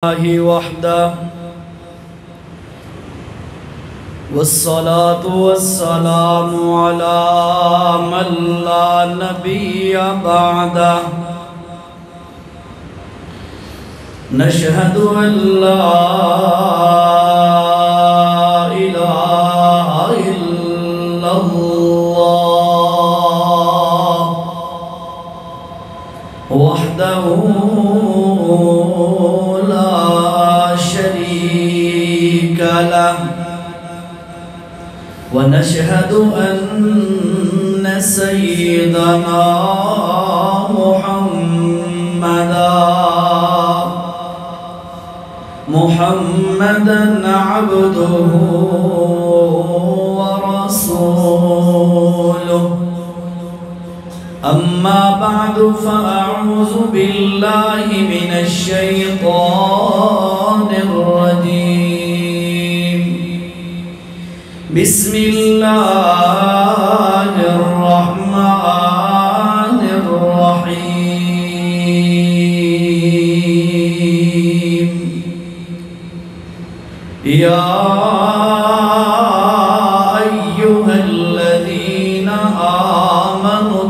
الله وحده والصلاة والسلام على من لا نبي بعده نشهد أن لا إله إلا الله وحده ونشهد أن سيدنا محمدا عبده ورسوله أما بعد فأعوذ بالله من الشيطان الرجيم بسم الله الرحمن الرحيم يا أيها الذين آمنوا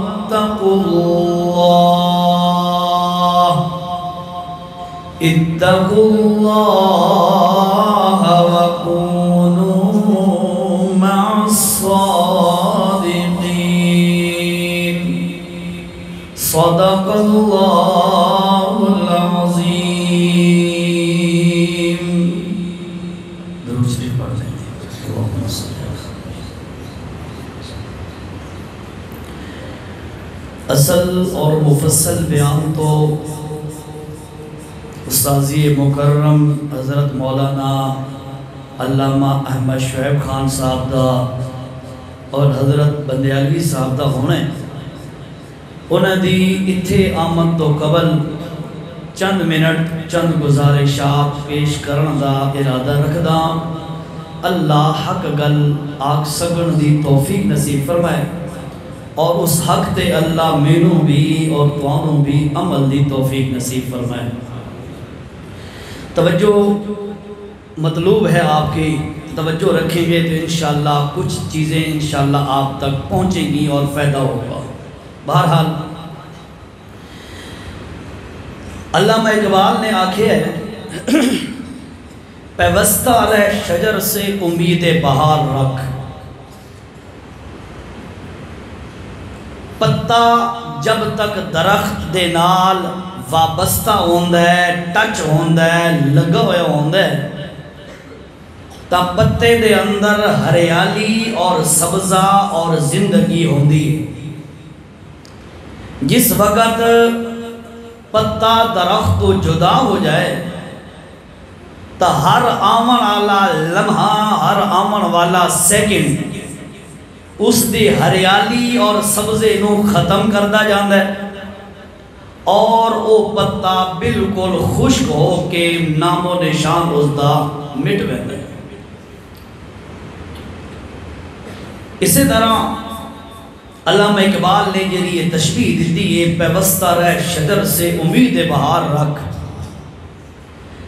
اتقوا الله وكونوا مع الصادقين صدق الله العظيم درود شریف پڑھ لیں اللہم صلی اللہ علیہ وسلم اصل اور مفصل بیان تو استاذی مکرم حضرت مولانا علامہ احمد شعیب خان صاحب دا اور حضرت بندیالوی صاحب دا ہونے انہاں دی اتھے آمد تو قبل چند منٹ چند گزارشات پیش کرن دا ارادہ رکھدا اللہ حق گل آگ سگن دی توفیق نصیب فرمائے اور اس حق تے اللہ مینوں بھی اور توانوں بھی عمل دی توفیق نصیب فرمائے توجہ مطلوب ہے آپ کی توجہ رکھیں گے تو انشاءاللہ کچھ چیزیں انشاءاللہ آپ تک پہنچیں گی اور فائدہ ہوگا بہرحال علامہ اقبال نے آکھے ہے پیوستہ علیہ شجر سے امید بہار رکھ پتا جب تک درخت دے نال وابستہ ہوندہ ہے ٹچ ہوندہ ہے لگا ہویا ہوندہ ہے تا پتے دے اندر ہریالی اور سبزہ اور زندگی ہوندی ہے جس وقت پتا درخت تو جدا ہو جائے تا ہر آمن والا لمحہ ہر آمن والا سیکنڈ اس دی ہریالی اور سبزے نو ختم کردہ جاندہ ہے اور او پتا بالکل خشک ہو کے نام و نشان اس دا مٹ بہتا ہے اسی طرح علامہ اقبال نے جری یہ تشبیح دیتی ہے پیوستہ رہ شجر سے امید بہار رکھ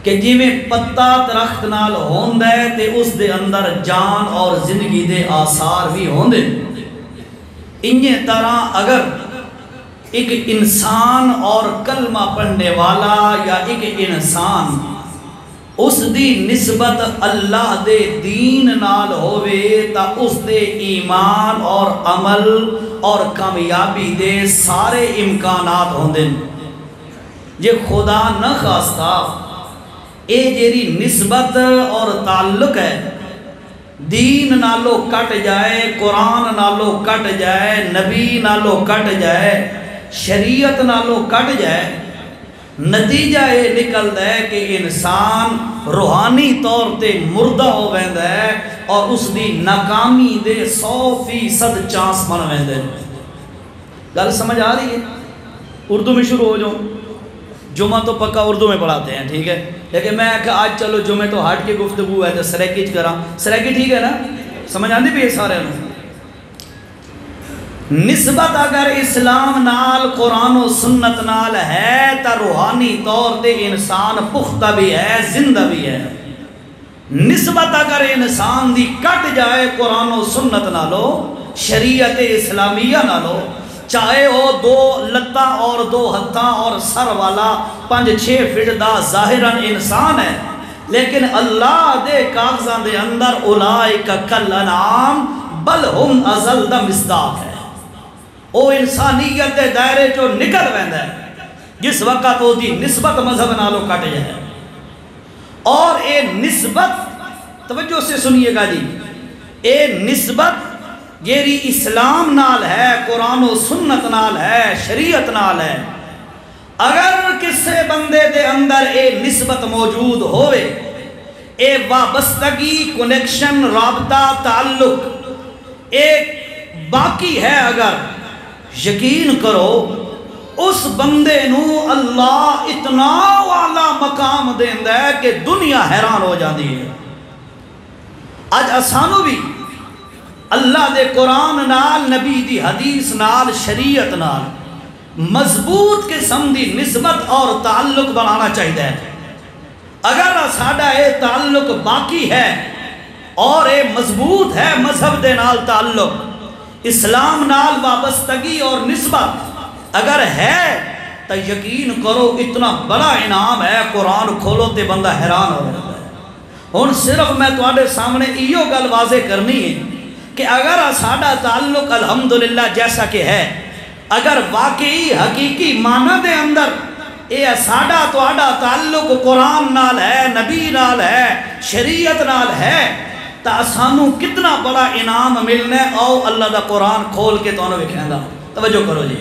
کہ جی میں پتا درخت نال ہوندہ ہے تے اس دے اندر جان اور زندگی دے آثار بھی ہوندے انہیں طرح اگر ایک انسان اور کلمہ پڑھنے والا یا ایک انسان اس دی نسبت اللہ دے دین نال ہوئے تا اس دے ایمان اور عمل اور کامیابی دے سارے امکانات ہوندے یہ خدا نہ خواستہ اے جیری نسبت اور تعلق ہے دین نالو کٹ جائے قرآن نالو کٹ جائے نبی نالو کٹ جائے شریعت نالو کٹ جائے نتیجہ یہ نکل ہے کہ انسان روحانی طور تے مردہ ہو ویندہ ہے اور اس دی ناکامی دے 100% چانس بن ویندہ ہے گل سمجھ آ رہی ہے اردو میں شروع ہو جاؤں جمعہ تو پکا اردو میں پڑھاتے ہیں ٹھیک ہے لیکن میں کہ آج چلو جمعہ تو ہٹ کے گفتگو ہے تو سریکی کرا سریکی ٹھیک ہے نا سمجھ آندی بھی ہے سارے نسبت اگر اسلام نال قرآن و سنت نال ہے تا روحانی طور تے انسان پختہ بھی ہے، زندہ بھی ہے۔ نسبت اگر انسان دی کٹ جائے قرآن و سنت نالو، شریعت اسلامیہ نالو، چاہے وہ 2 لتاں اور 2 ہتھاں اور سر والا 5-6 فٹ دا ظاہراً انسان ہے، لیکن اللہ دے کاغذاں دے اندر اولئک کالانعام بل ہم اضل دا مصداق ہے۔ او انسانیت دے دائرے جو نکل ویندا ہے جس وقت وہ دی نسبت مذہب نالو کٹ جائے۔ اور اے نسبت توجہ سے سنیے گا جی، اے نسبت جیری اسلام نال ہے، قرآن و سنت نال ہے، شریعت نال ہے۔ اگر کسے بندے دے اندر اے نسبت موجود ہوئے، اے وابستگی، کنیکشن، رابطہ، تعلق ایک باقی ہے، اگر یقین کرو اس بندے نو اللہ اتنا والا مقام دیندا ہے کہ دنیا حیران ہو جاندی ہے۔ اج اسانو بھی اللہ دے قرآن نال، نبی دی حدیث نال، شریعت نال مضبوط قسم دی نسبت اور تعلق بنانا چاہیے۔ اگر ساڈا اے تعلق باقی ہے اور اے مضبوط ہے، مذہب دے نال تعلق، اسلام نال وابستگی اور نسبت اگر ہے تو یقین کرو اتنا بڑا انعام ہے، قرآن کھولو تے بندہ حیران ہو جاتا ہے۔ ہن صرف میں تواڈے سامنے ایو گل واضح کرنی ہے کہ اگر ساڈا تعلق الحمدللہ جیسا کہ ہے، اگر واقعی حقیقی معنی دے اندر اے ساڈا تواڈا تعلق قرآن نال ہے، نبی نال ہے، شریعت نال ہے، تا سانو کتنا بڑا انعام ملنا ہے۔ او اللہ دا قرآن کھول کے تو انہوں وکھیں گا، توجہ کرو جی۔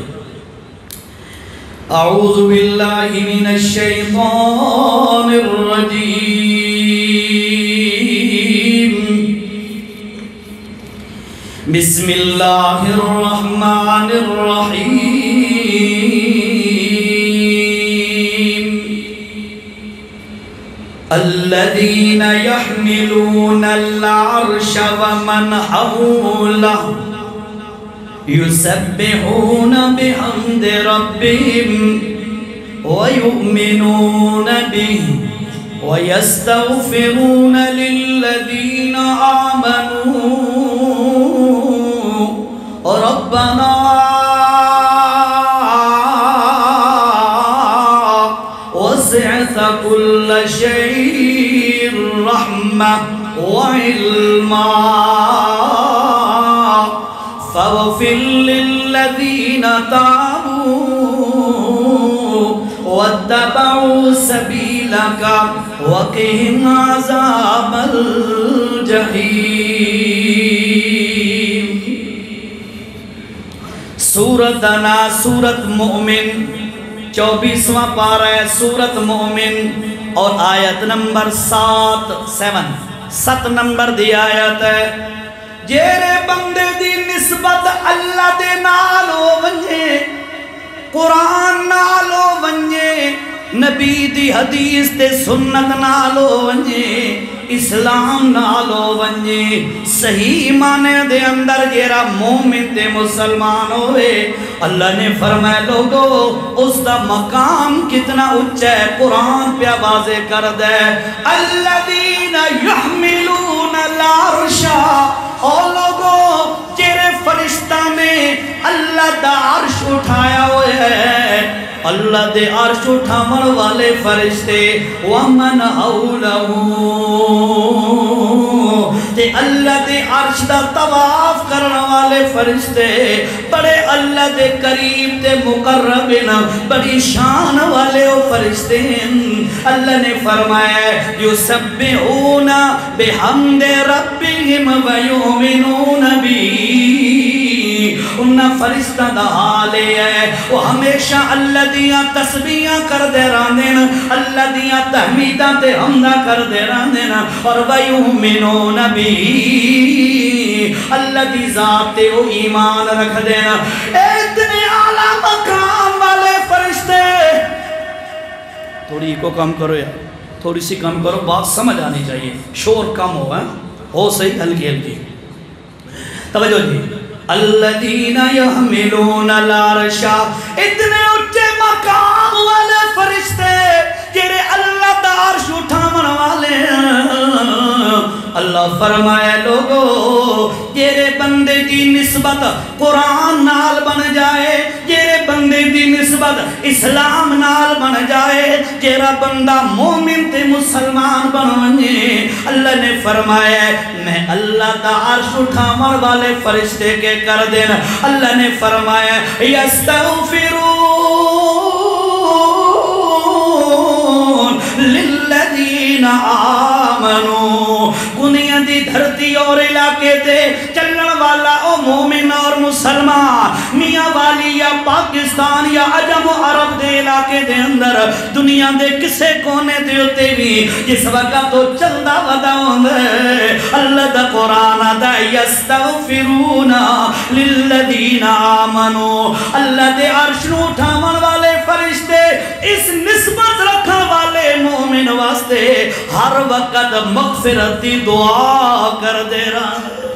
اعوذ باللہ من الشیطان الرجیم، بسم اللہ الرحمن الرحیم، الذین یحملون العرش ومن حولہ یسبحون بحمد ربهم ویؤمنون به ویستغفرون للذین آمنوا ربنا وسعت كل شيء رحمة وعلما فاغفر للذين تابوا واتبعوا سبيلك وقهم عذاب الجحيم۔ سورت انا سورت مؤمن 24واں پارہ ہے سورت مومن اور آیت نمبر 7 نمبر دی آیت ہے۔ جیرے بندے دی نسبت اللہ دے نالو ونجے، قرآن نالو ونجے، نبی دی حدیث تے سنت نالو ونجے، اسلام نالو ونجے، صحیح معنی دے اندر جیرا مومن تے مسلمان ہوئے، اللہ نے فرمایا لوگو اس دا مقام کتنا اچھا ہے، قرآن پہ واضح کر دے۔ الذین یحملون العرش، اور لوگو جیرے فرشتہ نے اللہ دا عرش اٹھایا ہوئے ہے، اللہ دے عرش اٹھامن والے فرشتے، ومن حولہو، تے اللہ دے عرش دا طواف کرن والے فرشتے، بڑے اللہ دے قریب تے مقربین، بڑی شان والے او فرشتے ہیں۔ اللہ نے فرمایا یسبحون بحمد ربهم ویؤمنون بھی، انہا فرشتہ دا حالے ہے وہ ہمیشہ اللہ دیاں تسبیحاں کر دے راندین، اللہ دیاں تحمیداں تے حمدہ کر دے راندین، اور ویؤمنون بھی، اللہ دی ذات تے وہ ایمان رکھ دینا۔ اتنے اعلیٰ مقام والے فرشتے، تھوڑی کو کم کرو یار، تھوڑی سی کم کرو، بات سمجھ آنی چاہیے، شور کم ہو صحیح ہلکی ہلکی۔ توجہ جی، الذین یحملون العرش، اتنے اونچے مقام والے فرشتے جڑے اللہ دا عرش اٹھاون والے ہیں۔ اللہ فرمایا لوگو جیرے بندے دی نسبت قرآن نال بن جائے، جیرے بندے دی نسبت اسلام نال بن جائے، جیرا بندہ مومن تے مسلمان بنونے، اللہ نے فرمایا میں اللہ دا عرش اٹھاون والے فرشتے کے کر دینا۔ اللہ نے فرمایا یستغفرون للذین آمنوا، دنیا دی دھرتی اور علاقے تے چلن والا او مومن اور مسلمان، میاں والی یا پاکستان یا عجم و عرب دے علاقے دے اندر، دنیا دے کسے کونے دے ہوتے بھی جس وقت تو چلدا ودا ہوندے اللہ دا قرآن دا یستغفرون للذین آمنوا، اللہ دے عرش نو اٹھاون والے فرشتے اس نسبت رکھن والے مومن واسطے ہر وقت مغفرت دی دعا کر دے رہا ہے۔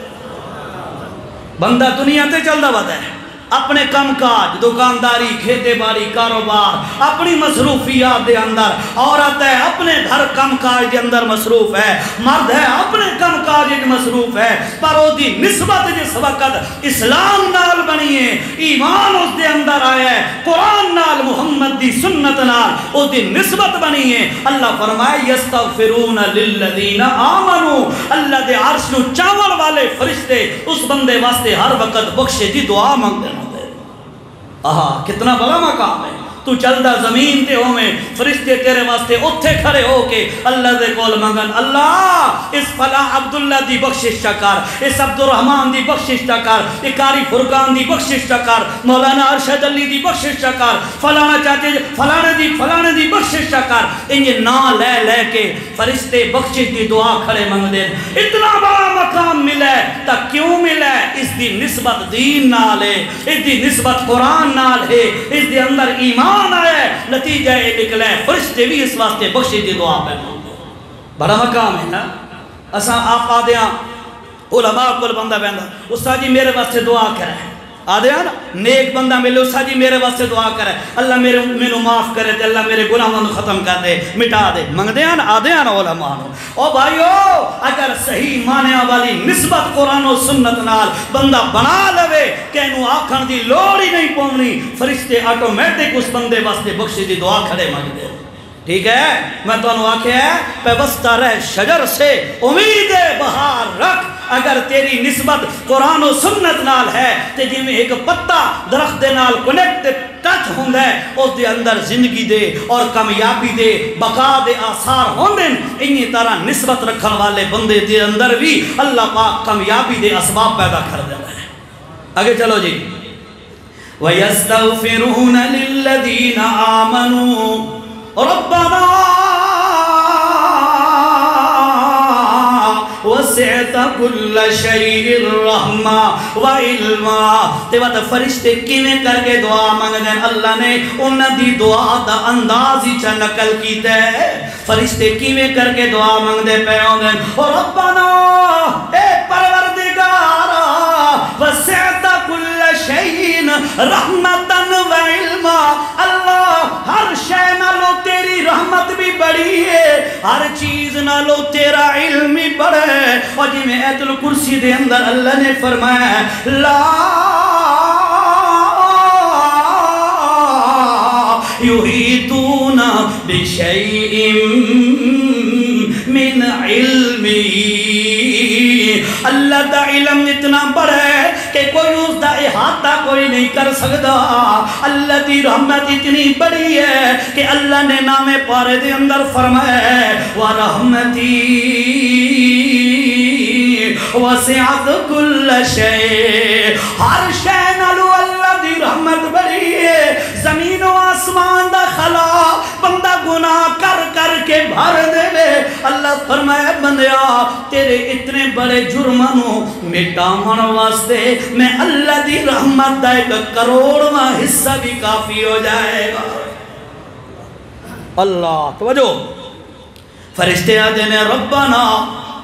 بندہ دنیا تے چلدا ودا ہے، اپنے کام کاج، دکانداری، کھیتے باری، کاروبار، اپنی مصروفیات دے اندر، عورت ہے اپنے گھر کام کاج دے اندر مصروف ہے، مرد ہے اپنے کام کاج دے مصروف ہے، پر او دی نسبت جس وقت اسلام نال بنی ہے، ایمان اس دے اندر آیا ہے، قرآن نال، محمد دی سنت نال او دی نسبت بنی ہے۔ اللہ فرمائے یستغفرون للذین آمنوا، اللہ دے عرش نو چاول والے فرشتے اس بندے واسطے ہر وقت بخشے دی دعا مانگتے ہیں۔ کتنا بڑا مقام ہے، تو چلدا زمین تے ہوئے فرشتے تیرے واسطے اتھے کھڑے ہو کے اللہ دے کول مانگن، اللہ اس فلاں عبداللہ دی بخشش چکر، اس عبدالرحمن دی بخشش چکر، اس قاری فرقان دی بخشش چکر، مولانا ارشد علی دی بخشش چکر، فلانا چاچے فلانے دی بخشش چکر، انہیں نا لے لے کے فرشتے بخشش دی دعا کھڑے مانگ دیں۔ اتنا بڑا مقام ملا ہے تا کیوں ملا ہے؟ اس دی نسبت دین نال ہے، اس دی نسبت قرآن نال ہے، اس دی اندر ایمان آئے، نتیجہ یہ نکلے فرشتے بھی اس واسطے بخشی دی دعا پہ مانگے۔ بڑا مقام ہے نا۔ اساں آپ آدھیاں علماء کل بندہ بندہ استاد جی میرے واسطے دعا کرے، آدھیاں نا نیک بندہ ملے استاد جی میرے واسطے دعا کرے، اللہ میرے معاف کرے تے اللہ میرے گناہوں کو ختم کر دے، مٹا دے، مانگ دیاں نا آدھیاں نا علماء نو۔ او بھائیو اگر صحیح معنی والی نسبت قرآن و سنت نال بندہ بنا لوے کہ انہوں آکھن دی لوڑ ہی نہیں پونی، فرشتے آٹومیٹک اس بندے واسطے بخشی دی دعا کھڑے مانگ دے۔ ٹھیک ہے، میں تو انہوں آکھے ہے پیوستہ رہ شجر سے امید بہار رکھ، اگر تیری نسبت قرآن و سنت نال ہے تے جی میں ایک پتا درخت دے نال کنیکٹ ٹچ ہوندہ ہے اس دے اندر زندگی دے اور کامیابی دے بقا دے آثار ہوندے، انہی طرح نسبت رکھن والے بندے دے اندر بھی اللہ پاک کامیابی دے اسباب پیدا کر دیتا ہے۔ آگے چلو جی، وَيَسْتَغْفِرُونَ لِلَّذِينَ آمَنُوا رَبَّنَا وسعت كل شيء رحمة وعلما۔ تے وقت فرشتے کیویں کر کے دعا مانگدے ہیں، اللہ نے انہاں دی دعا دا انداز ہی چا نقل کیتا ہے۔ فرشتے کیویں کر کے دعا مانگدے پے ہوندے ہیں، ربنا اے پروردگارا وسعت كل شيء رحمة وعلما، اللہ ہر شے نالو تیری رحمت بھی بڑی ہے، ہر چیز نالو تیرا علم بھی بڑا ہے۔ اور جی میں ایت الکرسی دے اندر اللہ نے فرمایا لا یحیطون بشیء من علمی، اللہ دا علم اتنا بڑا ہے کہ کوئی اس دا احاطہ کوئی نہیں کر سکتا۔ اللہ دی رحمت اتنی بڑی ہے کہ اللہ نے نام پارے دے اندر فرمایا ہے وَرَحْمَتِي وَسِعَتْ كُلَّ شَيْءٍ، ہر شے نالو اللہ دی رحمت بڑی ہے۔ زمین و آسمان دا خلا بندہ گناہ کر کر کے بھر دے لے، اللہ فرمایا بندیا تیرے اتنے بڑے جرمانوں مٹاون واسطے میں اللہ دی رحمت دا 1 کروڑواں حصہ بھی کافی ہو جائے گا۔ اللہ توجہ، فرشتے آدھے نے ربنا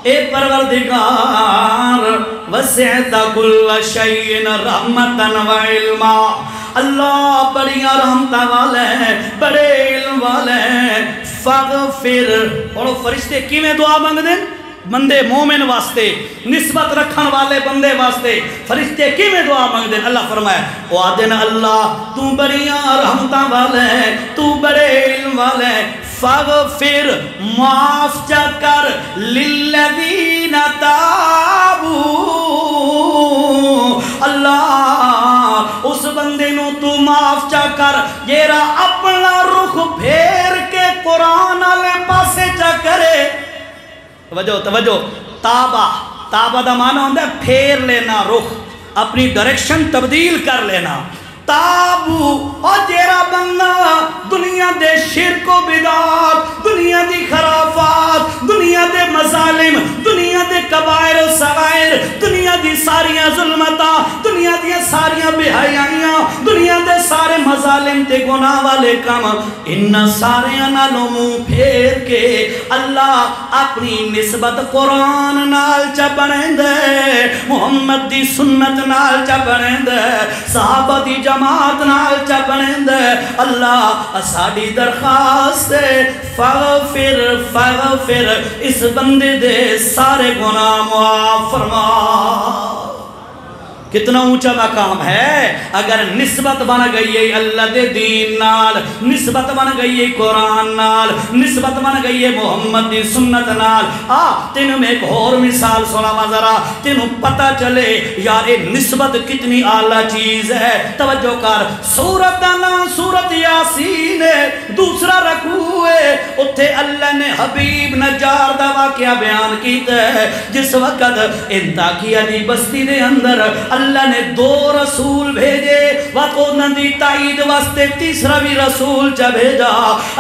اے پروردگار وسعت کل شیء رحمتا و علما، اللہ بڑیاں رحمتاں والا ہے، بڑے علم والا ہے۔ فاغفر، اور فرشتے کیویں دعا مانگ دیں؟ بندے مومن واسطے، نسبت رکھن والے بندے واسطے فرشتے کیویں دعا مانگ دیں؟ اللہ فرمایا او آدن اللہ تو بڑیاں رحمتاں والا ہے، تو بڑے علم والا ہے، فاغفر معاف جا کر للذین تابو، اللہ اس بندے نو تو معاف چا کر جیرا اپنا رخ پھیر کے قرآن والے پاسے چا کرے۔ توجہ توجہ، تابہ، تابہ دا معنی ہوندہ ہے پھیر لینا، رخ اپنی ڈائریکشن تبدیل کر لینا۔ تابو، اور جیرا بندہ دنیا دے شرک و بدعات، دنیا دی خرافات، دنیا دے مظالم، دنیا دے کبائر و صغائر، دنیا دی ساریاں ظلمتاں، دنیا دی ساریاں بے حیائیاں، دنیا دے سارے مظالم تے گناہ والے کام، ان سارے نالوں منہ پھیر کے اللہ اپنی نسبت قرآن نال چا بنیں دے، محمد دی سنت نال چا بنیں دے، صحابہ دی جماعت نال چا بنیں دے۔ اللہ ساڑی درخواست ہے فاغفر فاغفر، اس بندے دے سارے گناہ معاف فرما۔ کتنا اونچا مقام ہے اگر نسبت بن گئی ہے اللہ دے دین نال، نسبت بن گئی ہے قرآن نال، نسبت بن گئی ہے محمد دی سنت نال۔ تینوں میں ایک اور مثال سنا ذرا، تینوں پتہ چلے یار یہ نسبت کتنی اعلیٰ چیز ہے۔ توجہ کر، سورت نام سورت یاسین ہے، دوسرا رکوع ہے، اتھے اللہ نے حبیب نجار دا واقعہ بیان کیتا ہے جس وقت انطاکیہ دی بستی دے اندر اللہ نے 2 رسول بھیجے، وقت انہوں دی تائید واسطے تیسرا بھی رسول چا بھیجا۔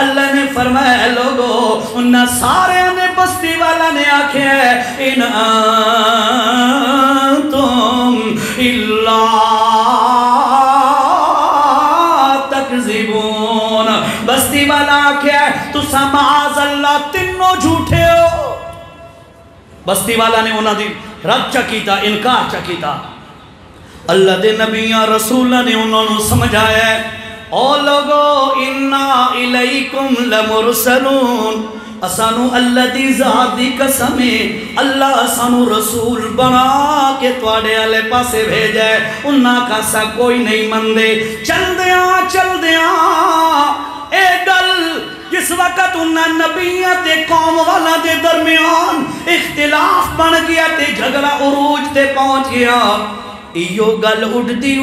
اللہ نے فرمایا لوگو، انہاں سارے نے بستی والا نے آکھے ان انتم الا تکذبون، بستی والا آکھے تو سماز اللہ تنوں جھوٹے ہو۔ بستی والا نے انہوں دی رد چا کیتا، انکار چا کیتا۔ اللہ دے نبیاں رسولہ نے انہوں نے سمجھایا ہے او لوگو انا الیکم لمرسلون، اسانو اللہ دی ذات دی قسمیں اللہ اسانو رسول بنا کے توڑے علیہ پاسے بھیجے، انہاں کا سا کوئی نہیں مندے۔ چل دیاں اے گل جس وقت انہاں نبیاں تے قوم والا دے درمیان اختلاف بن گیا تے جھگڑا عروج تے پہنچ گیا، ایو گل اڑدی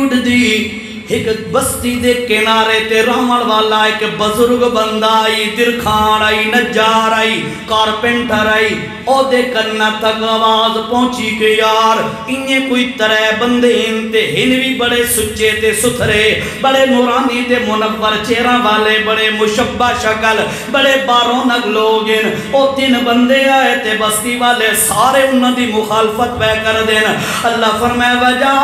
ایک بستی دے کنارے تے رامل والا ایک بزرگ بندہ آئی، درخان آئی، نجار آئی، کارپنٹر آئی، او دے کرنا تک آواز پہنچی کہ یار انہیں کوئی طرح بندے انتے ہن بھی بڑے سچے تے ستھرے، بڑے نورانی تے منور چہرہ والے، بڑے مشبہ شکل، بڑے بارونک لوگ ان، او 3 بندے آئے تے بستی والے سارے انہوں دی مخالفت پہ کر دین۔ اللہ فرمائے وجہ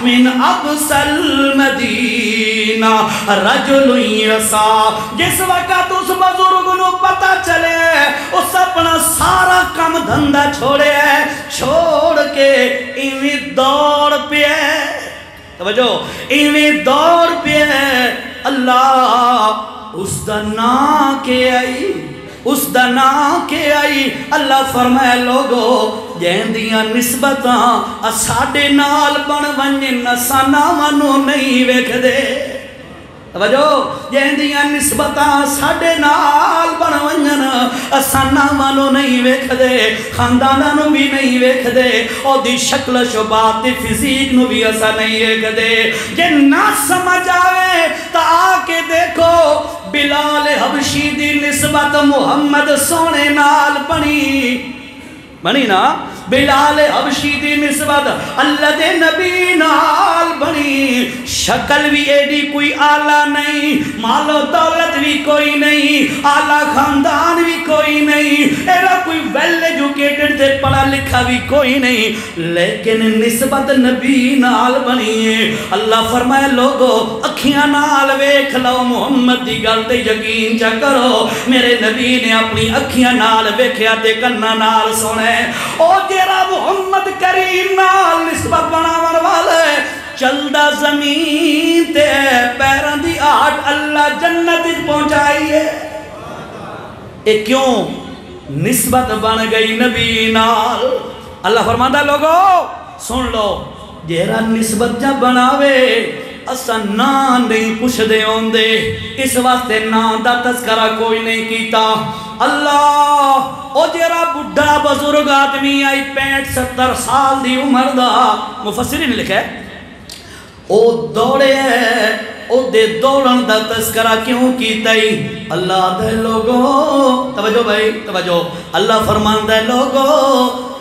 من اقصل مدینہ رجل یسا، جس وقت اس بزرگ نو پتہ چلے اس اپنا سارا کم دھندہ چھوڑے چھوڑ کے ایویں دوڑ پہ، توجہ ایویں دوڑ پہ اللہ اس دا نا کے آئی، اس دا نا کے آئی۔ اللہ فرمائے لوگو جہندیاں نسبتاں ساڑے نال بن ونجن سانا منو نہیں ویکھ دے، توجہ جہندیاں نسبتاں ساڑے نال بن ونجن سانا منو نہیں ویکھ دے، خاندانوں بھی نہیں ویکھ دے، اور دی شکل شبات فزیک نو بھی ایسا نہیں ویکھ دے۔ جے نہ سمجھ آوے تا آکے دیکھو بلال حبشی دی نسبت محمد سونے نال بنی نا، بلال حبشی دی نسبت اللہ دے نبی نال بنی، شکل بھی ایڈی کوئی آلہ نہیں، مال و دولت بھی کوئی نہیں، آلہ خاندان بھی کوئی نہیں، ایرا کوئی ویل ایجوکیٹڈ تے پڑھا لکھا بھی کوئی نہیں، لیکن نسبت نبی نال بنی ہے۔ اللہ فرمائے لوگو اکھیاں نال ویکھ لو محمد دی گل تے یقین چا کرو، میرے نبی نے اپنی اکھیاں نال ویکھیا تے کناں نال سنے، او جیڑا محمد کریم نال نسبت بناون والا ہے چلدا زمین تے پیراں دی آہٹ اللہ جنت وچ پہنچائی ہے۔ اے کیوں؟ نسبت بن گئی نبی نال۔ اللہ فرماندا لوگو سن لو، جیڑا نسبت جا بناوے اسا نام نہیں پوچھ دے ہوندے، اس واسطے نام دا تذکرہ کوئی نہیں کیتا۔ اللہ او جیڑا بڈھا بزرگ آدمی آئی 65-70 سال دی عمر دا، مفسرین نے لکھا ہے او دوڑے ہے، او دے دوڑن دا تذکرہ کیوں کیتا ہی؟ اللہ دے لوگو توجہ بھائی توجہ، اللہ فرماندا ہے لوگو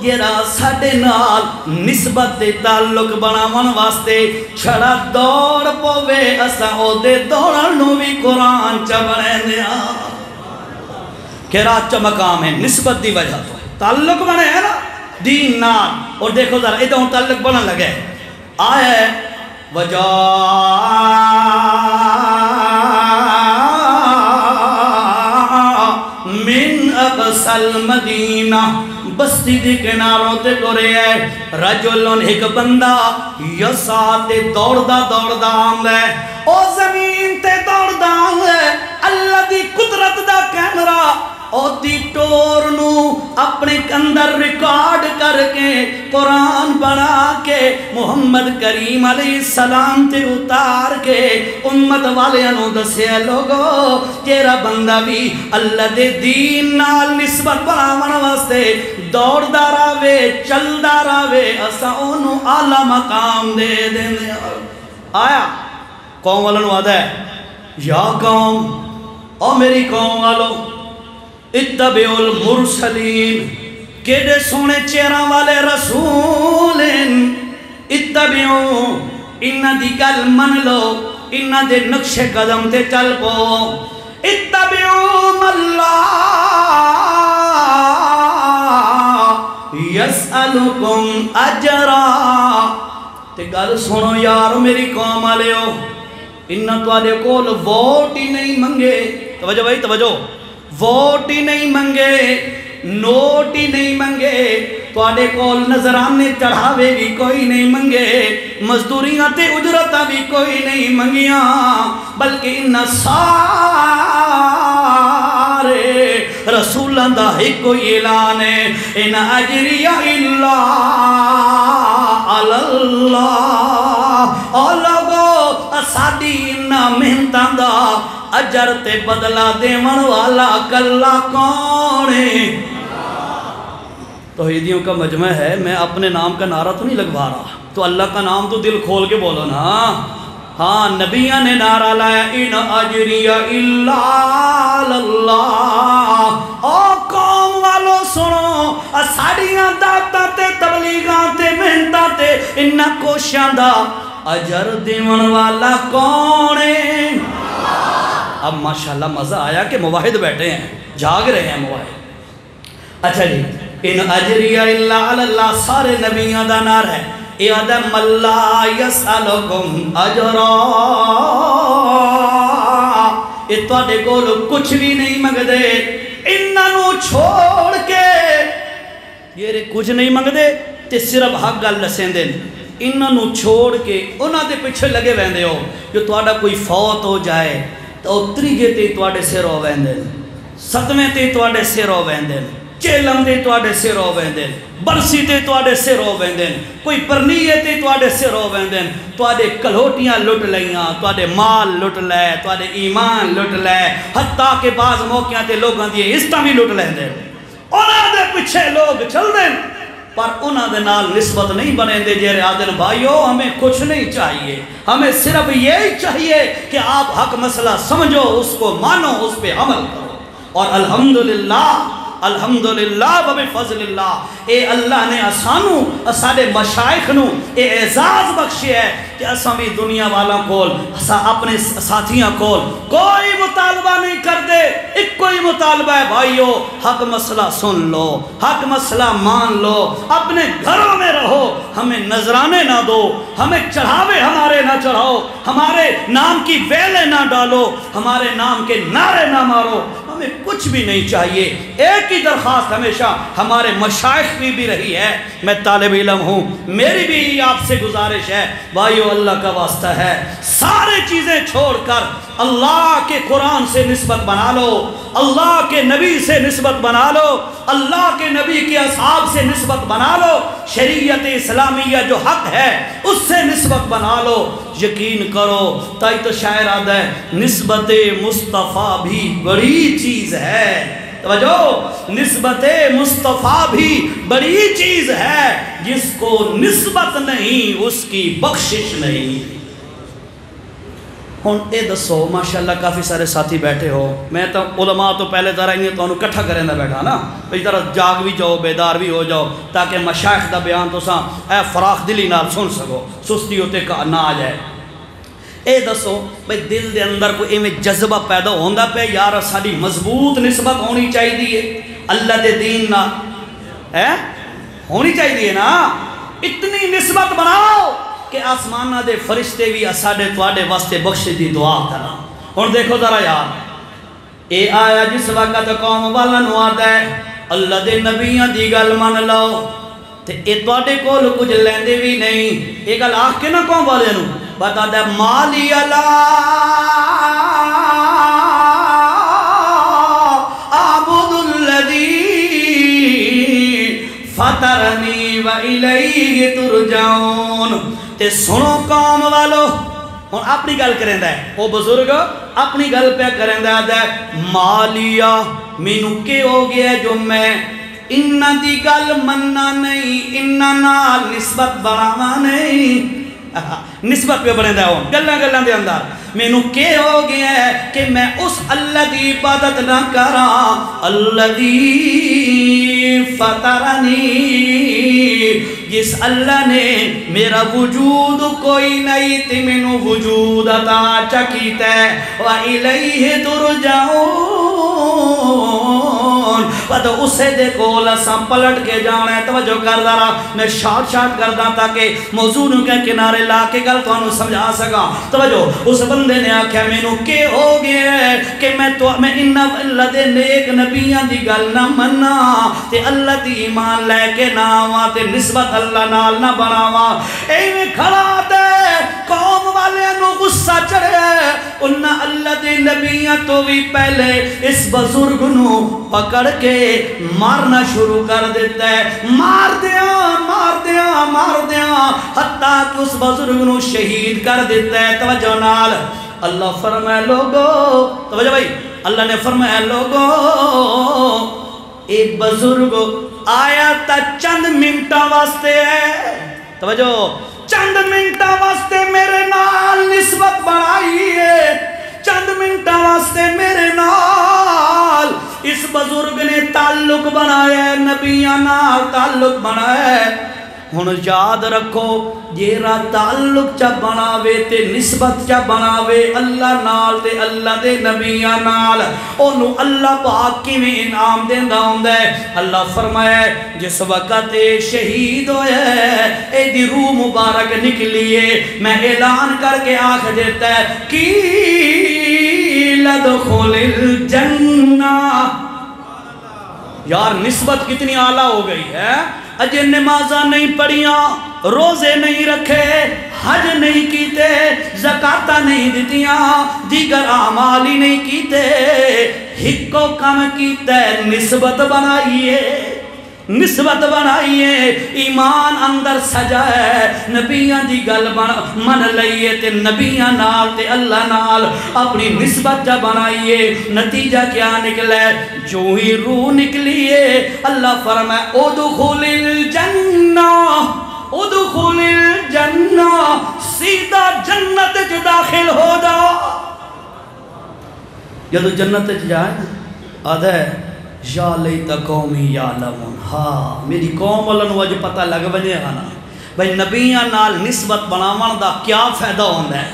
جیڑا ساڈے نال نسبت دے تعلق بناون واسطے چھڑا دوڑ پوے اساں او دے دوڑن نو وی قرآن چ بنیندے ہاں۔ کیڑا چ مقام ہے؟ نسبت دی وجہ تو تعلق بنے ہے نا دین نال۔ اور دیکھو ذرا ادھر تعلق بنن لگے آیا ہے وجا من اقصى المدینہ، بستی دی کناروں تے ٹرے ہے رجلن ایک بندہ یسا تے دوڑدا دوڑدا آندا ہے، او زمین تے دوڑدا آندا ہے، اللہ دی قدرت the camera O the tour نو اپنے اندر ریکارڈ کر کے قرآن بنا کے محمد کریم علیہ السلام تے اتار کے امت والے انو دسے لوگو تیرا بندہ بھی اللہ دے دین نال نسبت بناون واسطے دوڑ دا راوے چل دا راوے اسا انو اعلی مقام دے دینے۔ آیا قوم والوں آدھا ہے یا قوم او میری قوم والوں اتبعوا المرسلین، کیڑے سونے چہراں والے رسول اتبعوا، انہاں دی گل من لو، انہاں دے نقش قدم تے چل پو، اتبعوا من لا یسألکم اجرا۔ تے گل سنو یار میری قوم والے ہو، انہاں تواڈے کول ووٹ ہی نہیں منگے، توجہ بھائی توجہ، ووٹ ہی نہیں منگے، نوٹ ہی نہیں منگے، تواڈے کول نظرانے چڑھاوے بھی کوئی نہیں منگے، مزدوریاں تے اجرتاں بھی کوئی نہیں منگیاں، بلکہ انہاں سارے رسولاں دا ایک کوئی اعلان ہے ان اجری الا علی اللہ، اور لوگو ساڈی انہاں محنتاں دا اجر تے بدلہ دیون والا کلا کون ہے؟ توحیدیوں کا مجمع ہے، میں اپنے نام کا نعرہ تو نہیں لگوا رہا، تو اللہ کا نام تو دل کھول کے بولو نا۔ ہاں نبیہ نے نعرہ لایا ان اجری الا اللہ۔ او قوم والو سنو، ساڑیاں دعوتاں تے تبلیغاں تے محنتاں تے انہاں کوششاں دا اجر دیون والا کون ہے؟ اب ماشاءاللہ مزہ آیا کہ مواحد بیٹھے ہیں، جاگ رہے ہیں مواحد۔ اچھا جی، ان اجری الا علی اللہ سارے نبیوں دا نعرہ ہے، اے آدم من لا یسألکم اجرا، اے تواڈے کول کچھ بھی نہیں منگدے، انہاں نو چھوڑ کے یہ کچھ نہیں منگدے تے صرف حق گل دسیندے، انہاں نو چھوڑ کے انہاں دے پیچھے لگے ویندے ہو، جو تواڈا کوئی فوت ہو جائے تو تریجے تے تواڈے سر ہو ویندے، ستویں تے تواڈے سر ہو ویندے، چیلم تے تواڈے سر ہو ویندے، برسی تے تواڈے سر ہو ویندے، کوئی پرنیے تے تواڈے سر ہو ویندے، تواڈے کلوٹیاں لٹ لیاں، تواڈے مال لٹ لے، تواڈے ایمان لٹ لے، حتیٰ کہ بعض موقعوں تے لوگاں دی عزتاں بھی لٹ لیندے، انہاں دے پیچھے لوگ چل دیں، پر انہاں دے نال نسبت نہیں بنے دے جیرے آدن بھائیو ہمیں کچھ نہیں چاہیے، ہمیں صرف یہی چاہیے کہ آپ حق مسئلہ سمجھو، اس کو مانو، اس پہ عمل کرو، اور الحمدللہ و بفضل اللہ اے اللہ نے اسانو اساڑے مشائخ نو اے اعزاز بخشی ہے کہ اساں بھی دنیا والا کول اساں اپنے ساتھیاں کول کوئی مطالعہ مطالبہ نہیں کر دے، ایک کوئی مطالبہ ہے بھائیو، حق مسئلہ سن لو، حق مسئلہ مان لو، اپنے گھروں میں رہو، ہمیں نذرانے نہ دو، ہمیں چڑھاوے ہمارے نہ چڑھاؤ، ہمارے نام کی ویلیں نہ ڈالو، ہمارے نام کے نعرے نہ مارو، ہمیں کچھ بھی نہیں چاہیے۔ ایک ہی درخواست ہمیشہ ہمارے مشائخ کی بھی رہی ہے، میں طالب علم ہوں، میری بھی آپ سے گزارش ہے بھائیو، اللہ کا واسطہ ہے، سارے چیزیں چھوڑ کر اللہ کے قرآن سے نسبت بنا لو، اللہ کے نبی سے نسبت بنا لو، اللہ کے نبی کے اصحاب سے نسبت بنا لو، شریعت اسلامیہ جو حق ہے اس سے نسبت بنا لو۔ یقین کرو، تائی تو شاعر آدھا ہے، نسبت مصطفیٰ بھی بڑی چیز ہے، توجہ، نسبت مصطفیٰ بھی بڑی چیز ہے، جس کو نسبت نہیں اس کی بخشش نہیں۔ ہون اے دسو، ماشاءاللہ کافی سارے ساتھی بیٹھے ہو، میں تو علماء تو پہلے طرح ہی تو انہوں کٹھا کریں دا بیٹھا نا، اس طرح جاگ بھی جاؤ، بیدار بھی ہو جاؤ، تاکہ مشائخ دا بیان تو ساں اے فراخ دلی نال سن سکو، سستی ہوتے کا نہ آ جائے۔ اے دسو بھئی دل دے اندر کوئی ایویں جذبہ پیدا ہوندا پہ، یار ساڈی مضبوط نسبت ہونی چاہیے اللہ دے دین نال، ہونی چاہیے نا، اتنی نسبت بناؤ کہ آسمانہ دے فرشتے بھی اساڈے تواڈے واسطے بخشش دی دعا کرنا۔ ہن دیکھو ذرا یار، اے آیا جس وقت قوم والا نو آتا ہے اللہ دے نبیاں دی گل من لو، تے اے تواڈے کول کچھ لیندے بھی نہیں، اے گل آکھ کے نہ قوم والے نو بتا دے مالی اللہ عبد الذی فطرنی و الیہ ترجعون۔ تے سنو قوم والو، ہن اپنی گل کریں دا ہے، وہ بزرگ اپنی گل پہ کریں دا ہے، مالیا مینو کے ہو گیا جو میں انہ دی گل مننا نہیں، انہ نال نسبت بڑھاوا نہیں، نسبت پہ بنے دا ہوں گلہ گلہ دے اندر، مینو کے ہو گیا ہے کہ میں اس اللہ دی عبادت نہ کرا، اللہ دی فطرنی، جس اللہ نے میرا وجود کوئی نہیں تے مینو وجود عطا چکیتا ہے، وَإِلَيْهِ تُرْجَعُونَ، پتہ اسے دیکھو لسا پلٹ کے جانا ہے، توجہ کر دارا، میں شارٹ کر دا تاکہ موضوع کے کنارے لا کے گل تو انہوں سمجھا سکا۔ توجہ، اس بندے نے آکھیا مینو کے ہو گیا ہے کہ میں انہ اللہ دے نیک نبیان دی گل نہ منا، تے اللہ دی ایمان لے کے نہ آوا، تے نسبت اللہ نال نہ بناوا، ایویں کھڑا دے قوم والے نو غصہ چڑھے، انہاں اللہ دے نبیاں تو بھی پہلے اس بزرگ نو پکڑ کے مارنا شروع کر دیتا ہے، مار دیاں حتیٰ کہ اس بزرگ نو شہید کر دیتا ہے۔ توجہ نال اللہ فرمائے لوگو، توجہ بھائی، اللہ نے فرمایا لوگو اے بزرگ آیا تا چند منٹا واسطے ہے، توجہ چند منٹا واسطے میرے نال نسبت بڑھائی ہے، چند منٹا واسطے میرے نال اس بزرگ نے تعلق بنایا ہے، نبیاں نال تعلق بنایا ہے۔ ہن یاد رکھو جیرا تعلق چا بناوے تے نسبت چا بناوے اللہ نال تے اللہ دے نبیاں نال، انہوں اللہ پاک کی میں انعام دیندہ ہوندہ ہے۔ اللہ فرمایا جس وقت شہید ہویا ہے اے دی روح مبارک نکلیے، میں اعلان کر کے آکھ دیتا ہے قیل ادخل الجنہ۔ یار نسبت کتنی اعلیٰ ہو گئی ہے، اجے نمازاں نہیں پڑھیاں، روزے نہیں رکھے، حج نہیں کیتے، زکاتہ نہیں دیتیاں، دیگر اعمال ہی نہیں کیتے، ہکو کم کیتے، نسبت بنائیے، نسبت بنائیے، ایمان اندر سجا ہے، نبیان دی گل من لئیے تے نبیان نال تے اللہ نال اپنی نسبت جا بنائیے۔ نتیجہ کیا نکلے؟ جو ہی روح نکلیے اللہ فرمائے ادخل الجنہ، ادخل الجنہ، سیدھا جنت جو داخل ہو جا۔ جدو جنت جائے آدھا ہے یا لیت قومی یعلمون، ہاں میری قوم والوں وجہ پتہ لگ بجے آنا بھئی نبیاں نال نسبت بناون دا کیا فائدہ ہوندہ ہے۔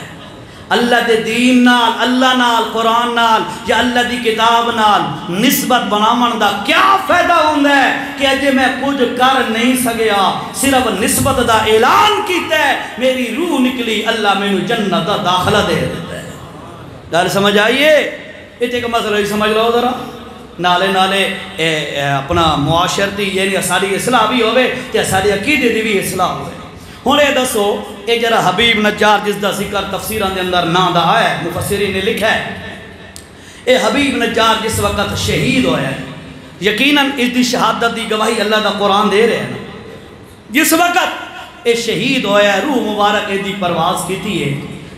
اللہ دے دین نال، اللہ نال، قرآن نال یا اللہ دی کتاب نال نسبت بناون دا کیا فائدہ ہوندا ہے کہ اجے میں کچھ کر نہیں سکیا، صرف نسبت دا اعلان کیتا ہے، میری روح نکلی، اللہ مینوں جنت دا داخلہ دے دیتا ہے۔ گل سمجھ آئیے؟ اتنے کا مسئلہ ہی سمجھ لو ذرا، نالے نالے اپنا معاشرتی یعنی ساری اصلاح بھی ہوئے تے ساری عقیدے دی بھی اصلاح ہوئے۔ ہن اے دسو اے جڑا حبیب نجار جس دا ذکر تفسیراں دے اندر نام دا آیا ہے، مفسرین نے لکھا ہے اے حبیب نجار جس وقت شہید ہویا ہے، یقیناً اس دی شہادت دی گواہی اللہ دا قرآن دے رہے ہیں، جس وقت اے شہید ہویا ہے روح مبارک اے دی پرواز کیتی ہے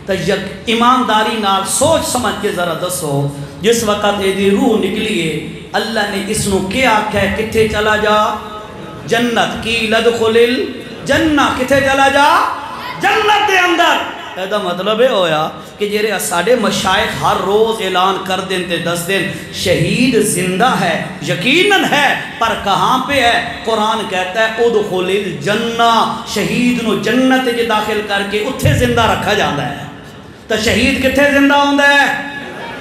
تو یک ایمانداری نال سوچ سمجھ کے ذرا دسو جس وقت اے دی روح نکلی ہے اللہ نے اس نو کیا آکھا ہے کتھے چلا جا؟ جنت کی لدخل الجنہ، کتھے چلا جا؟ جنت دے اندر۔ ایدہ مطلب ہے ہویا کہ جیرے ساڑے مشائخ ہر روز اعلان کر دیں تے دس دیں شہید زندہ ہے، یقیناً ہے، پر کہاں پہ ہے؟ قرآن کہتا ہے ادخل الجنہ، شہید نو جنت کے داخل کر کے اتھے زندہ رکھا جاندہ ہے۔ تو شہید کتھے زندہ ہوندہ ہے؟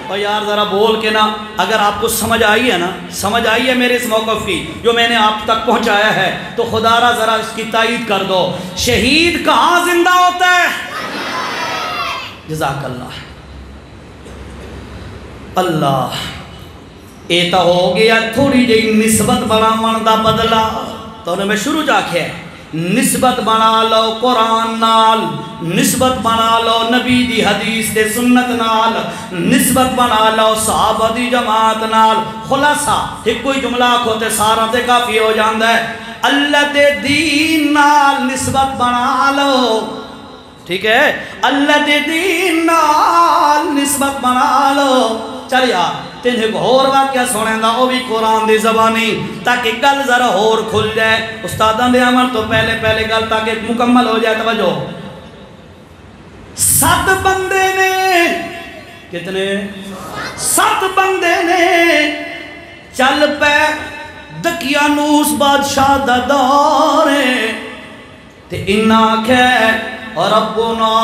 اور یار ذرا بول کے نا، اگر آپ کو سمجھ آئی ہے نا، سمجھ آئی ہے میرے اس موقف کی جو میں نے آپ تک پہنچایا ہے، تو خدا را ذرا اس کی تائید کر دو، شہید کہاں زندہ ہوتا ہے؟ جزاک اللہ اللہ۔ ایتا ہو گیا تھوڑی جی نسبت بناون دا بدلا، تو انہیں میں شروع جا کے نسبت بنا لو قرآن نال، نسبت بنا لو نبی دی حدیث دے سنت نال، نسبت بنا لو صحابہ دی جماعت نال۔ خلاصہ ایک کوئی جملہ کھوتے سارا تے کافی ہو جاندہ ہے، اللہ دے دین نال نسبت بنا لو، ٹھیک ہے؟ اللہ دے دین نال نسبت بنا لو۔ چل یار تین ایک اور واقعہ سنیں گا، وہ بھی قرآن دی زبانی، تاکہ گل ذرا اور کھل جائے۔ استادان دے عمل تو پہلے گل تاکہ مکمل ہو جائے، توجہ۔ 7 بندے نے، کتنے؟ 7 بندے نے چل پہ دقیانوس بادشاہ دا دور ہے تے انہا کہے ربنا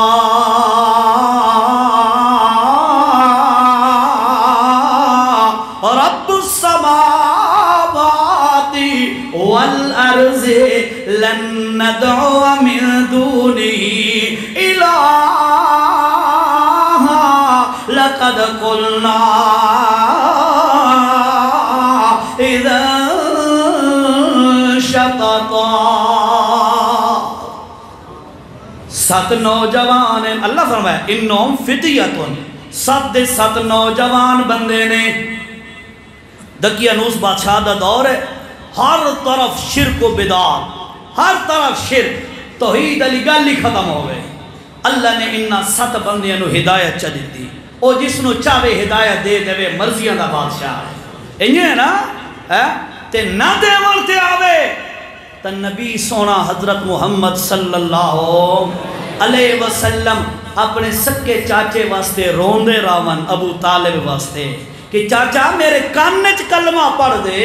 رب السماوات والارض لن ندعو من دونه الہا لقد قلنا اذا شططا۔ 7 نوجوان ہیں، اللہ فرمایا انہم فتیتن، 7 نوجوان بندے نے۔ دقیانوس بادشاہ دا دور ہے، ہر طرف شرک و بدعت، ہر طرف شرک، توحید علی گل ہی ختم ہو گئے۔ اللہ نے انہاں 7 بندیاں نو ہدایت چا دیتی، او جس نو چاہے ہدایت دے دے مرضیاں دا بادشاہ ہے، انہیں ہے نا تے نہ دے ورتے آوے تو نبی سونا حضرت محمد صلی اللہ علیہ وسلم اپنے سکے چاچے واسطے روندے راون ابو طالب واسطے کہ چاچا میرے کانچ کلمہ پڑھ دے،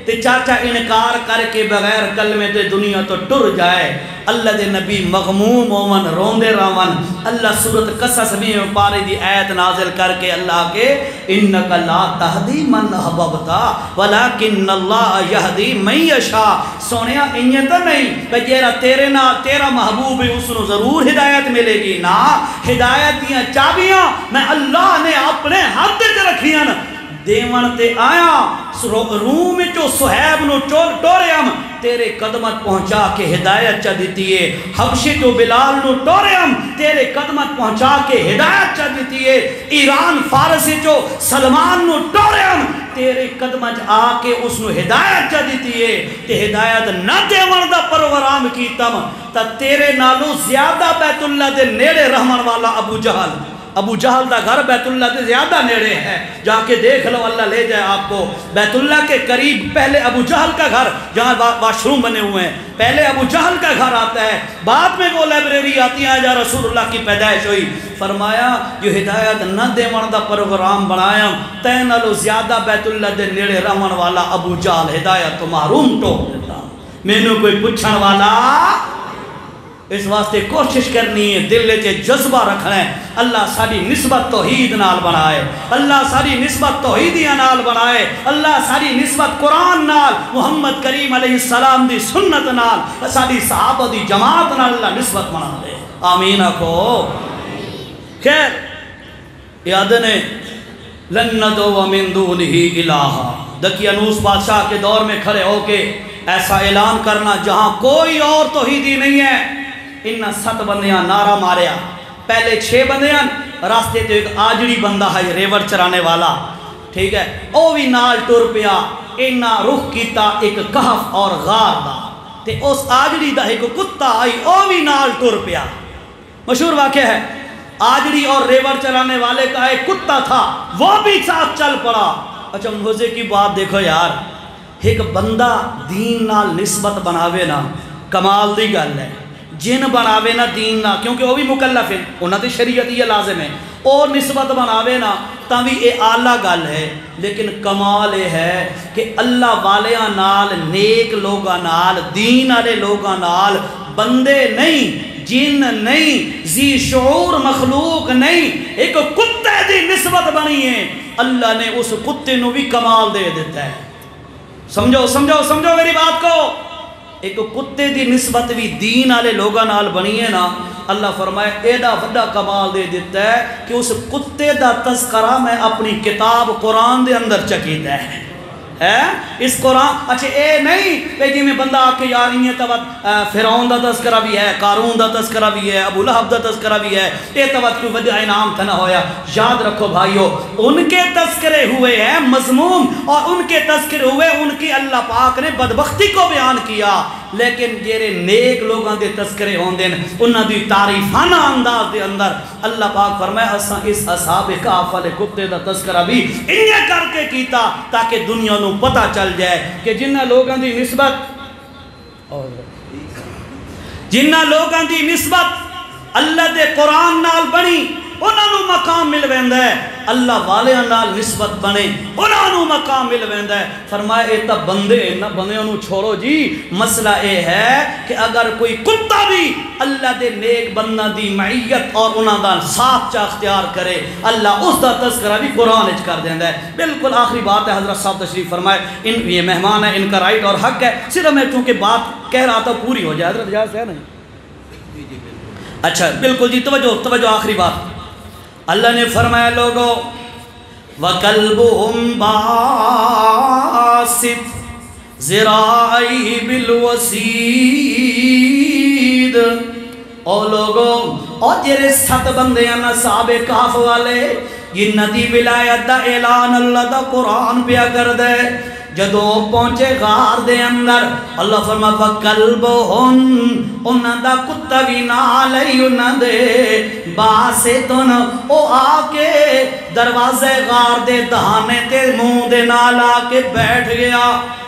تے چاچا انکار کر کے بغیر کلمے تے دنیا تو ٹر جائے۔ اللہ دے نبی مغموم ہوون روندے راون، اللہ سورۃ قصص میں پارے دی آیت نازل کر کے اللہ کے انک لا تہدی من احببت ولکن اللہ یہدی من یشاء۔ سونیا انہیں تو نہیں کہ جیرا تیرے نال تیرا محبوب ہے اس نو ضرور ہدایت ملے گی، نا ہدایت دیاں چابیاں میں اللہ نے اپنے ہاتھ تے رکھیاں دیوان تے آیا۔ روم چو صحیب نو ٹوریم تیرے قدمت پہنچا کے ہدایت چا دیتی ہے، حبشی چو بلال نو ٹوریم تیرے قدمت پہنچا کے ہدایت چا دیتی ہے، ایران فارسی چو سلمان نو ٹوریم تیرے قدمت آ کے اس نو ہدایت چا دیتی ہے۔ تے ہدایت نہ دیوان دا پروگرام کیتم تا تیرے نالو زیادہ بیت اللہ دے نیڑے رحمن والا ابو جہل دا گھر بیت اللہ دے زیادہ نیڑے ہے، جا کے دیکھ لو اللہ لے جائے آپ کو۔ بیت اللہ کے قریب پہلے ابو جہل کا گھر جہاں واش روم بنے ہوئے ہیں، پہلے ابو جہل کا گھر آتا ہے، بعد میں وہ لائبریری آتی ہے جہاں رسول اللہ کی پیدائش ہوئی۔ فرمایا جو ہدایت نہ دیوان دا پروگرام بنایا تے نالو زیادہ بیت اللہ دے نیڑے رحمن والا ابو جہل ہدایت تو محروم ٹوک دیتا۔ میں نے کوئی پوچھن والا اس واسطے کوشش کرنی ہے، دل چ جذبہ رکھنا ہے، اللہ ساری نسبت توحید نال بنائے، اللہ ساری نسبت توحیدیاں نال بنائے، اللہ ساری نسبت قرآن نال، محمد کریم علیہ السلام دی سنت نال، ساری صحابہ دی جماعت نال اللہ نسبت بنا دے، آمین آکھو۔ خیر یاد نے لن ندعو من دونہ الہا، دقیانوس بادشاہ کے دور میں کھڑے ہو کے ایسا اعلان کرنا جہاں کوئی اور توحیدی نہیں ہے۔ انہاں 7 بندیاں نعرہ ماریا، پہلے 6 بندیاں راستے تے ایک آجڑی بندہ ہے ریور چرانے والا، ٹھیک ہے، او بھی نال ٹر پیا، انہاں رخ کیتا ایک کہف اور غار دا، تے اس آجڑی دا ایک کتا آئی او بھی نال ٹر پیا۔ مشہور واقعہ ہے، آجڑی اور ریور چلانے والے کا ایک کتا تھا، وہ بھی ساتھ چل پڑا۔ اچھا مزے کی بات دیکھو یار، ایک بندہ دین نال نسبت بناوے نا کمال دی گل ہے، جن بناوے نا دین نا، کیونکہ وہ بھی مکلف ہے، انہاں تے شریعت یہ لازم ہے، اور نسبت بناوے نا تاں بھی اے اعلیٰ گل ہے، لیکن کمال یہ ہے کہ اللہ والیاں نال، نیک لوگاں نال، دین والے لوگاں نال، بندے نہیں، جن نہیں، ذی شعور مخلوق نہیں، ایک کتے دی نسبت بنی ہے، اللہ نے اس کتے نو بھی کمال دے دیتا ہے۔ سمجھو سمجھو سمجھو میری بات کو، ایک کتے دی نسبت بھی دین والے لوگاں نال بنی ہے نا، اللہ فرمائے ایڈا وڈا کمال دے دیتا ہے کہ اس کتے دا تذکرہ میں اپنی کتاب قرآن دے اندر چکیتا ہے۔ اس قرآن اچھے اے نہیں کہ جی میں بندہ آکے یار یہ توت فرعون دا تذکرہ بھی ہے، قارون دا تذکرہ بھی ہے، ابو لہب دا تذکرہ بھی ہے، اے توت کوئی وجہ انعام تھا نہ ہویا۔ یاد رکھو بھائیو، ان کے تذکرے ہوئے ہیں مضموم، اور ان کے تذکرے ہوئے ان کی اللہ پاک نے بدبختی کو بیان کیا، لیکن جیرے نیک لوگاں دے تذکرے ہون دین انہاں دی تعریفانہ انداز دے اندر اللہ پاک فرمائے اساں اس اصحاب کہف والے کتے دا تذکرہ بھی انہیں کر کے کیتا تاکہ دنیا نو پتہ چل جائے کہ جنہ لوگاں دی نسبت اللہ دے قرآن نال بنی انہاں نو مقام مل ویندا ہے، اللہ والیاں نال نسبت بنے انہاں نو مقام مل ویندا ہے۔ فرمایا اے تا بندے نہ بندیاں نو چھوڑو جی، مسئلہ اے ہے کہ اگر کوئی کتا بھی اللہ دے نیک بندہ دی معیت اور انہاں دا ساتھ چا اختیار کرے، اللہ اس دا تذکرہ بھی قرآن اچ کر دیندا ہے۔ بالکل آخری بات ہے، حضرت صاحب تشریف فرمائے، یہ مہمان ہے، ان کا رائٹ اور حق ہے، صرف میں چونکہ بات کہہ رہا تھا پوری ہو جائے، حضرت اجازت ہے نہیں؟ اچھا بالکل جی، توجہ آخری بات، اللہ نے فرمایا لوگو وَقَلْبُهُمْ بَاسِطٌ ذِرَاعَيْهِ بِالْوَسِيدِ، او لوگو اور جیرے 7 بندے ہیں اصحاب کہف والے، یہ ندی ولایت دا اعلان اللہ دا قرآن پیا کر دے، جدو پہنچے غار دے اندر اللہ فرما وَقَلْبُهُمْ انہاں دا کتا بھی نال ہی انہاں دے باسطن، او آکے دروازے غار دے دہانے تے منہ دے نال آکے بیٹھ گیا۔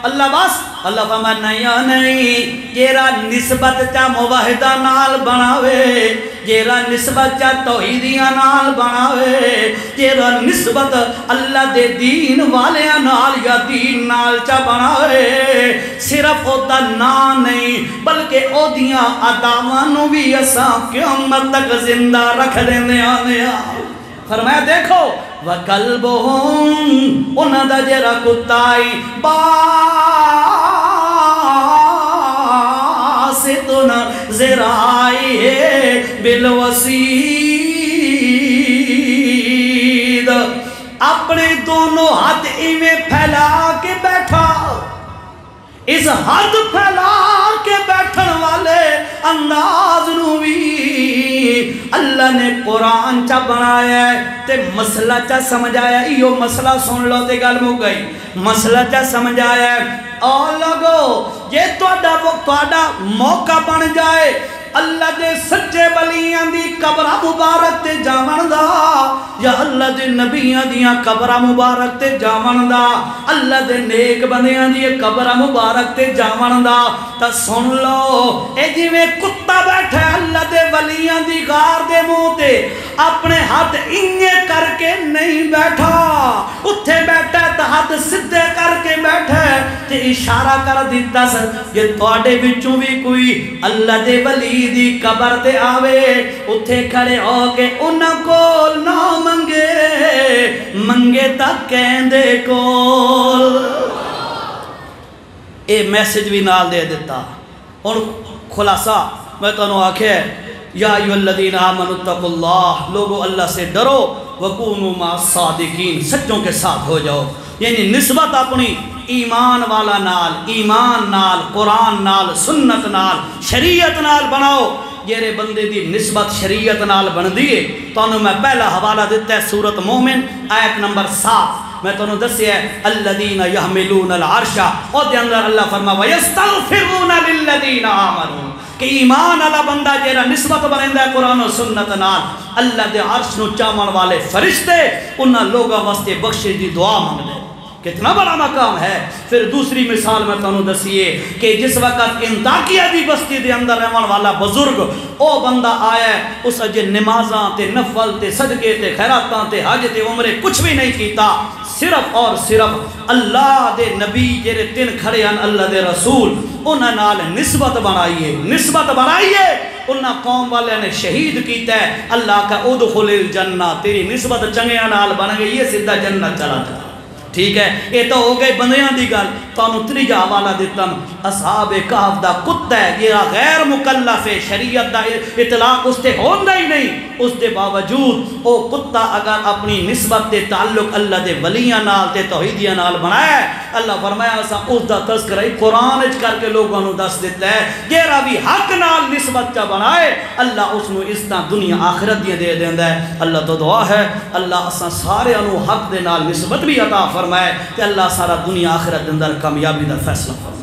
اللہ بس اللہ فرما نہیں جیرا نسبت چا موحدہ نال بناوے، جیرا نسبت چا توحیدیاں نال بناوے، جیرا نسبت اللہ دے دین والیاں نال یا دین نال چا بناوے، صرف او دا نام نہیں بلکہ او دیاں ادامانوں بھی اساں قیامت تک زندہ رکھ دینے آنے فرمایا دیکھو وَقَلْبُهُمْ انہاں دا جیرا کتائی باسطن ذرائعہ بالوسید، اپنے دونوں ہاتھ ایویں پھیلا کے بیٹھا، اس ہاتھ پھیلا کے بیٹھن والے انداز نو بھی اللہ نے قرآن چا بنایا ہے تے مسئلہ چا سمجھایا ہے، یہ مسئلہ سن لو تے گل مو گئی، مسئلہ چا سمجھایا ہے۔ اور لوگو یہ توڑا موقع بن جائے اللہ دے سچے ولیاں دی قبرہ مبارک تے جاون دا، یا اللہ دے نبیاں دیاں قبرہ مبارک تے جاون دا، اللہ دے نیک بندیاں دی قبرہ مبارک تے جاون دا، تا سن لو اے جی میں کتا بیٹھا ہے اللہ دے ولیاں دی غار دے منہ تے، اپنے ہاتھ انگے کر کے نہیں بیٹھا، اتھے بیٹھا ہے تا ہاتھ سدھے کر کے بیٹھے تے اشارہ کر دیتا سر یہ تواڈے وچوں بھی کوئی اللہ دے ولی دی قبر تے آوے اتھے کھڑے ہو کے انہاں کول نہ منگے منگے تک کہندے کول اے میسج بھی نال دے دیتا اور خلاصہ میں تانوں آکھے یا ایھا الذین آمنوا اتقوا اللہ لوگو اللہ سے ڈرو وکونوا مع الصادقین سچوں کے ساتھ ہو جاؤ یعنی نسبت اپنی ایمان والا نال ایمان نال قرآن نال سنت نال شریعت نال بناؤ جیرے بندے دی نسبت شریعت نال بن دیئے تو میں پہلا حوالہ دیتا ہے سورۃ مومن آیت نمبر 7 میں تانوں دسیا ہے الذین یحملون العرش اور دے اندر اللہ فرما ویستغفرون للذین آمنوا کہ ایمان والا بندہ جیرا نسبت بنیندا ہے قرآن و سنت نال اللہ دے عرش نو چاون والے فرشتے انہاں لوگاں واسطے بخشش دی دعا منگدے کتنا بڑا مقام ہے پھر دوسری مثال میں تانوں دسیے کہ جس وقت انطاکیہ دی بستی دے اندر رہن والا بزرگ او بندہ آیا ہے اس اجے نمازاں تے نفل تے صدقے تے خیراتاں تے حج تے عمرے کچھ بھی نہیں کیتا صرف اور صرف اللہ دے نبی جڑے تین کھڑے ہیں اللہ دے رسول انہاں نال نسبت بنائیے انہاں قوم والے نے شہید کیتا ہے اللہ کا ادخل الجنہ تیری نسبت چنگیاں نال بن گئی ہے سیدھا جنت چلا جا ٹھیک ہے یہ تو ہو گئی بندیاں دی گل تانوں تریجا حوالہ دیتا اصحاب کہف دا کتا ہے یہ غیر مکلف ہے شریعت دا اطلاق اس تے ہوندا ہی نہیں اس دے باوجود او کتا اگر اپنی نسبت تے تعلق اللہ دے ولیاں نال تے توحیدیاں نال بنایا ہے اللہ فرمایا اسا اس دا تذکرہ قرآن وچ کر کے لوگوں نو دس دیتا ہے جیڑا بھی حق نال نسبت چا بنائے اللہ اس نو اس طرح دنیا آخرت دی دے دیندا ہے اللہ تو دعا ہے اللہ اسا سارے انو حق دے نال نسبت بھی عطا فرمائے کہ اللہ سارا دنیا آخرت دے اندر کامیابی دا فیصلہ فرمائے